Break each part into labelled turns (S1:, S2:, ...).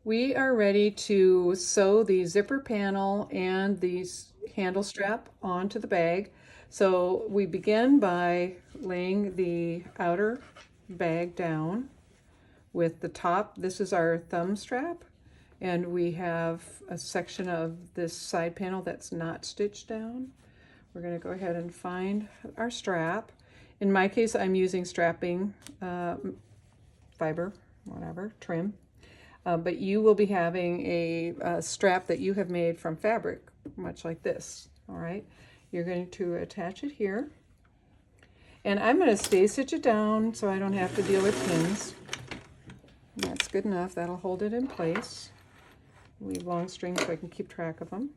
S1: We are ready to sew the zipper panel and the handle strap onto the bag. So we begin by laying the outer bag down with the top. This is our thumb strap, and we have a section of this side panel that's not stitched down. We're going to go ahead and find our strap. In my case, I'm using strapping fiber, whatever, trim. But you will be having a strap that you have made from fabric, much like this, all right? You're going to attach it here. And I'm going to stay stitch it down so I don't have to deal with pins. And that's good enough. That'll hold it in place. Leave long strings so I can keep track of them.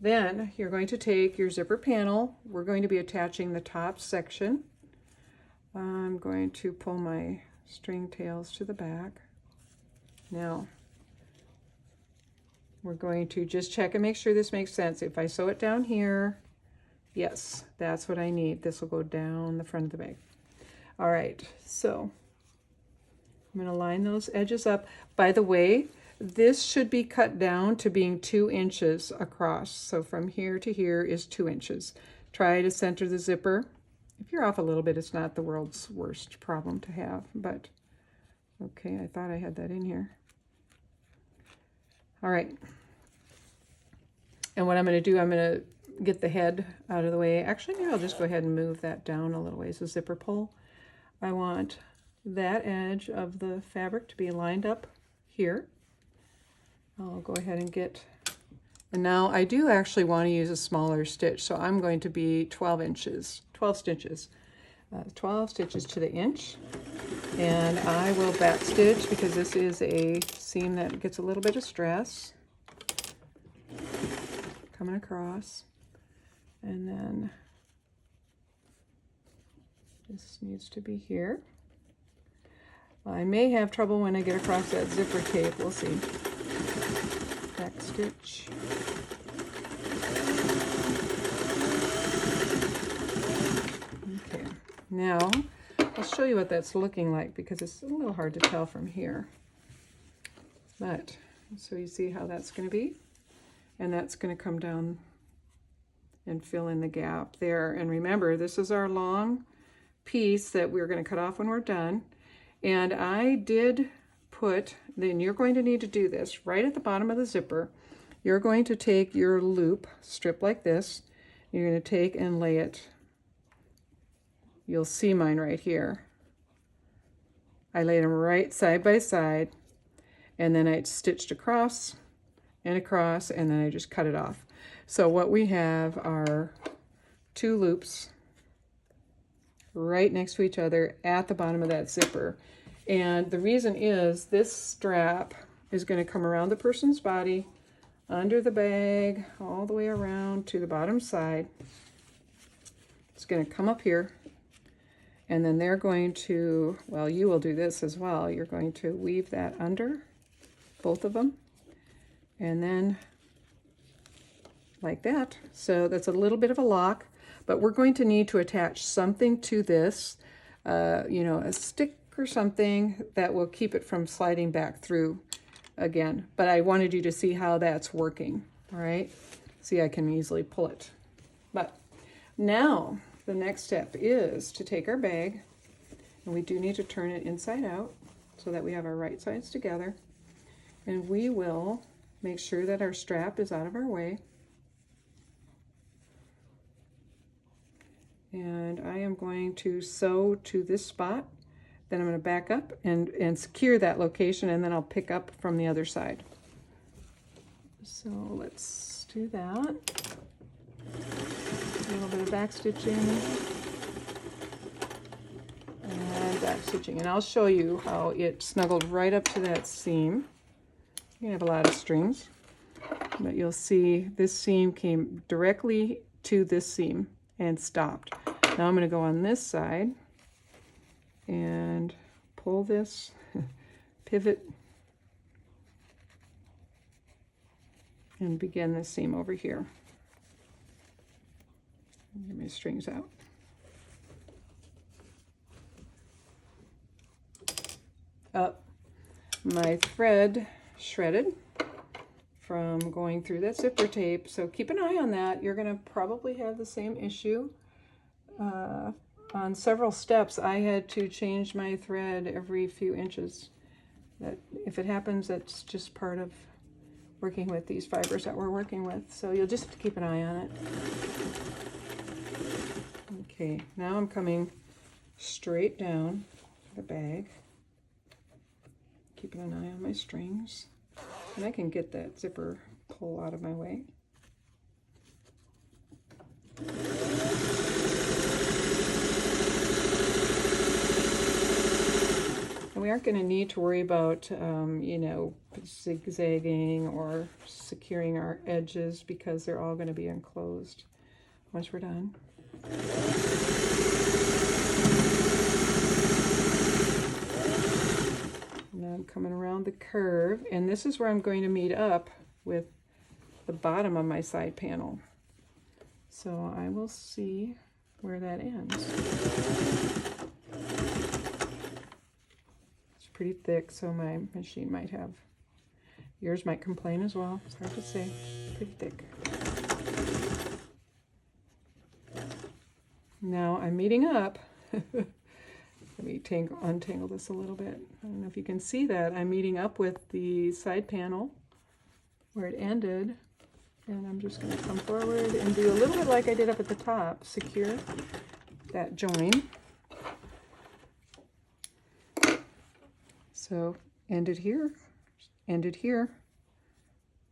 S1: Then you're going to take your zipper panel. We're going to be attaching the top section. I'm going to pull my string tails to the back. Now, we're going to just check and make sure this makes sense. If I sew it down here, yes, that's what I need. This will go down the front of the bag. All right, so I'm going to line those edges up. By the way, this should be cut down to being 2 inches across. So from here to here is 2 inches. Try to center the zipper. If you're off a little bit, it's not the world's worst problem to have, but okay, I thought I had that in here. All right. And what I'm going to do, I'm going to get the head out of the way. Actually, maybe I'll just go ahead and move that down a little ways, the zipper pull. I want that edge of the fabric to be lined up here. I'll go ahead and get, and now I do actually want to use a smaller stitch, so I'm going to be 12 inches, 12 stitches. 12 stitches to the inch, and I will back stitch because this is a seam that gets a little bit of stress coming across, and then this needs to be here. I may have trouble when I get across that zipper tape, we'll see. Back stitch. Now, I'll show you what that's looking like because it's a little hard to tell from here. But, so you see how that's going to be? And that's going to come down and fill in the gap there. And remember, this is our long piece that we're going to cut off when we're done. And I did put, then you're going to need to do this right at the bottom of the zipper. You're going to take your loop strip like this. You're going to take and lay it. You'll see mine right here. I laid them right side by side, and then I stitched across, and then I just cut it off. So what we have are 2 loops right next to each other at the bottom of that zipper. And the reason is this strap is going to come around the person's body, under the bag, all the way around to the bottom side. It's going to come up here. And then they're going to, well, you will do this as well. You're going to weave that under, both of them, and then like that. So that's a little bit of a lock, but we're going to need to attach something to this, you know, a stick or something that will keep it from sliding back through again. But I wanted you to see how that's working, all right? See, I can easily pull it. But now, the next step is to take our bag, and we do need to turn it inside out so that we have our right sides together. And we will make sure that our strap is out of our way. And I am going to sew to this spot. Then I'm going to back up and secure that location, and then I'll pick up from the other side. So let's do that. A little bit of back stitching and back stitching, and I'll show you how it snuggled right up to that seam. You have a lot of strings, but you'll see this seam came directly to this seam and stopped. Now I'm going to go on this side and pull this pivot and begin the seam over here. Get my strings out. Up. My thread shredded from going through that zipper tape. So keep an eye on that. You're going to probably have the same issue. On several steps, I had to change my thread every few inches. That if it happens, that's just part of working with these fibers that we're working with. So you'll just have to keep an eye on it. Okay, now I'm coming straight down the bag, keeping an eye on my strings, and I can get that zipper pull out of my way. And we aren't going to need to worry about, you know, zigzagging or securing our edges because they're all going to be enclosed once we're done. Now I'm coming around the curve, and this is where I'm going to meet up with the bottom of my side panel. So I will see where that ends. It's pretty thick, so my machine might have, yours might complain as well. It's hard to say, pretty thick. Now I'm meeting up. Let me untangle this a little bit. I don't know if you can see that. I'm meeting up with the side panel where it ended. And I'm just going to come forward and do a little bit like I did up at the top. Secure that join. So ended here, ended here.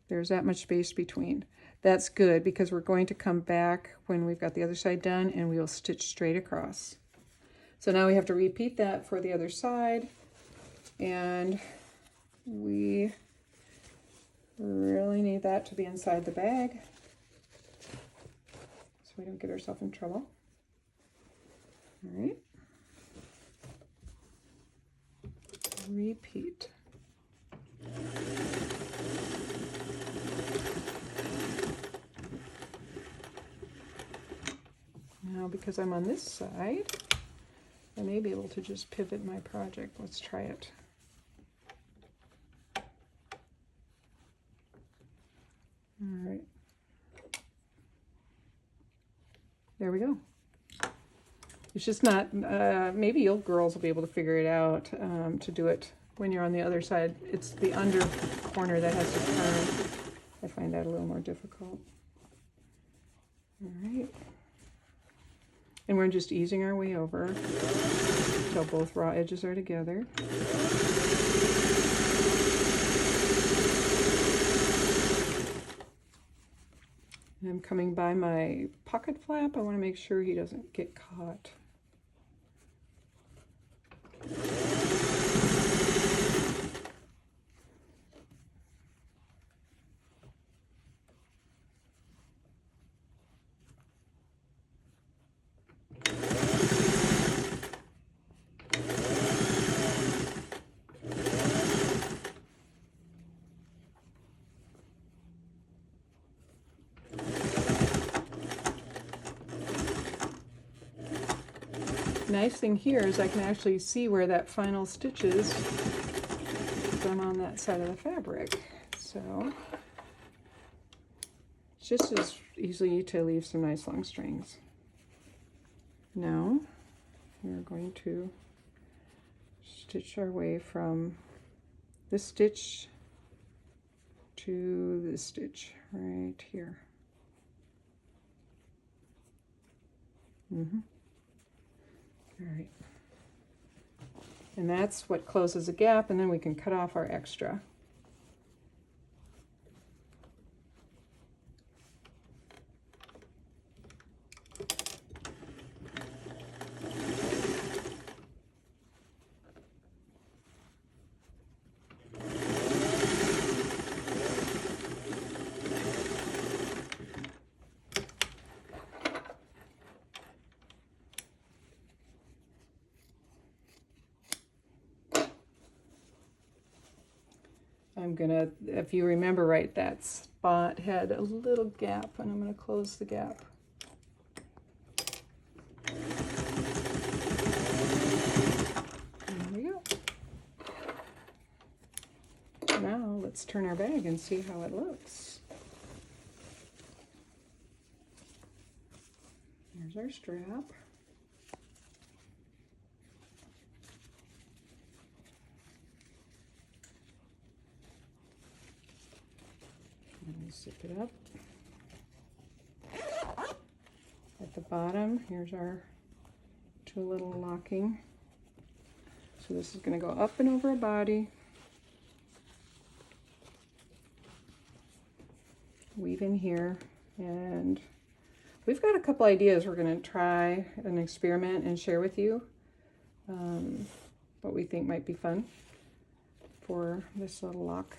S1: There's that much space between. That's good because we're going to come back when we've got the other side done and we will stitch straight across. So now we have to repeat that for the other side, and we really need that to be inside the bag so we don't get ourselves in trouble. All right. Repeat. Now, because I'm on this side, I may be able to just pivot my project. Let's try it. All right. There we go. It's just not, maybe you girls will be able to figure it out to do it when you're on the other side. It's the under corner that has to turn. I find that a little more difficult. All right. And we're just easing our way over until both raw edges are together. And I'm coming by my pocket flap. I want to make sure he doesn't get caught. Nice thing here is I can actually see where that final stitch is if I'm on that side of the fabric. So it's just as easy to leave some nice long strings. Now we're going to stitch our way from this stitch to this stitch right here. All right, and that's what closes the gap, and then we can cut off our extra. I'm gonna, if you remember right, that spot had a little gap, and I'm gonna close the gap. There we go. now let's turn our bag and see how it looks. Here's our strap. Let me zip it up. At the bottom, here's our two little locking. So this is going to go up and over a body. Weave in here, and we've got a couple ideas we're going to try an experiment and share with you what we think might be fun for this little lock.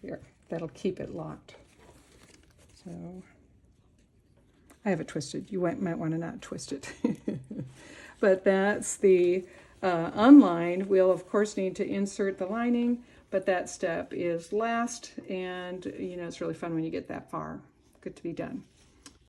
S1: Here, that'll keep it locked. So I have it twisted. You might want to not twist it. But that's the unlined. We'll of course need to insert the lining, but that step is last, and you know, it's really fun when you get that far. Good to be done.